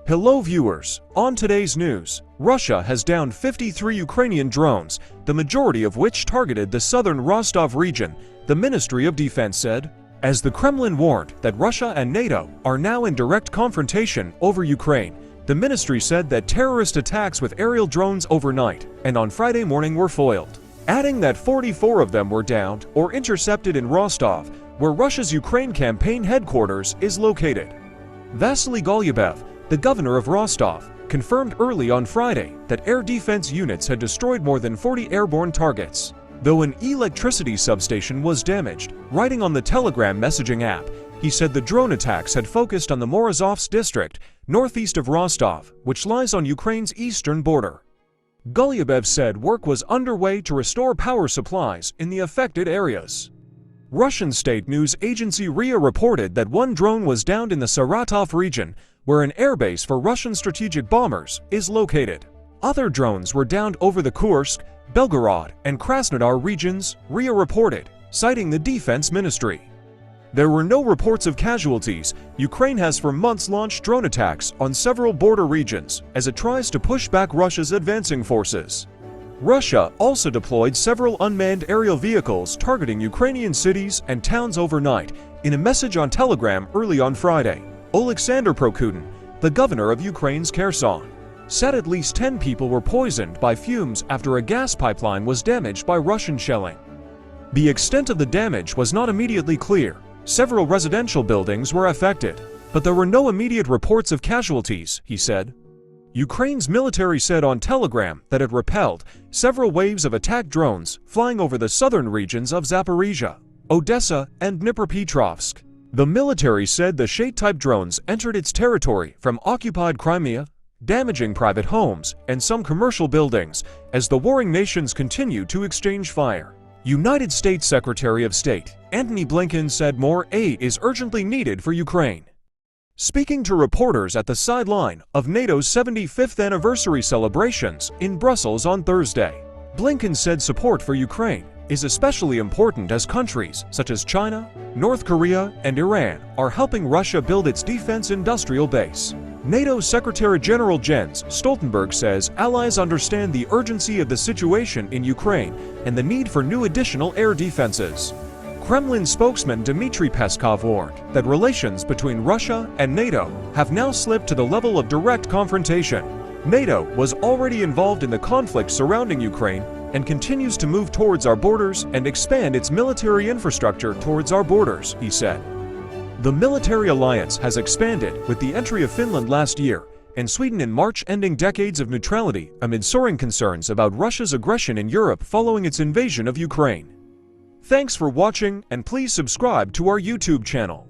Hello viewers, on today's news, Russia has downed 53 Ukrainian drones, the majority of which targeted the southern Rostov region, the Ministry of Defense said. As the Kremlin warned that Russia and NATO are now in direct confrontation over Ukraine, the ministry said that terrorist attacks with aerial drones overnight and on Friday morning were foiled, adding that 44 of them were downed or intercepted in Rostov, where Russia's Ukraine campaign headquarters is located. Vasily Golyabev, the governor of Rostov, confirmed early on Friday that air defense units had destroyed more than 40 airborne targets, though an electricity substation was damaged. Writing on the Telegram messaging app, he said the drone attacks had focused on the Morozovsk district, northeast of Rostov, which lies on Ukraine's eastern border. Golyabev said work was underway to restore power supplies in the affected areas. Russian state news agency RIA reported that one drone was downed in the Saratov region, where an airbase for Russian strategic bombers is located. Other drones were downed over the Kursk, Belgorod, and Krasnodar regions, RIA reported, citing the defense ministry. There were no reports of casualties. Ukraine has for months launched drone attacks on several border regions as it tries to push back Russia's advancing forces. Russia also deployed several unmanned aerial vehicles targeting Ukrainian cities and towns overnight. In a message on Telegram early on Friday, Oleksandr Prokudin, the governor of Ukraine's Kherson, said at least 10 people were poisoned by fumes after a gas pipeline was damaged by Russian shelling. The extent of the damage was not immediately clear. Several residential buildings were affected, but there were no immediate reports of casualties, he said. Ukraine's military said on Telegram that it repelled several waves of attack drones flying over the southern regions of Zaporizhia, Odessa, and Dnipropetrovsk. The military said the Shade-type drones entered its territory from occupied Crimea, damaging private homes and some commercial buildings as the warring nations continue to exchange fire. United States Secretary of State Antony Blinken said more aid is urgently needed for Ukraine. Speaking to reporters at the sideline of NATO's 75th anniversary celebrations in Brussels on Thursday, Blinken said support for Ukraine is especially important as countries such as China, North Korea, and Iran are helping Russia build its defense industrial base. NATO Secretary-General Jens Stoltenberg says allies understand the urgency of the situation in Ukraine and the need for new additional air defenses. Kremlin spokesman Dmitry Peskov warned that relations between Russia and NATO have now slipped to the level of direct confrontation. NATO was already involved in the conflict surrounding Ukraine and continues to move towards our borders and expand its military infrastructure towards our borders, he said. The military alliance has expanded with the entry of Finland last year and Sweden in March, ending decades of neutrality amid soaring concerns about Russia's aggression in Europe following its invasion of Ukraine. Thanks for watching, and please subscribe to our YouTube channel.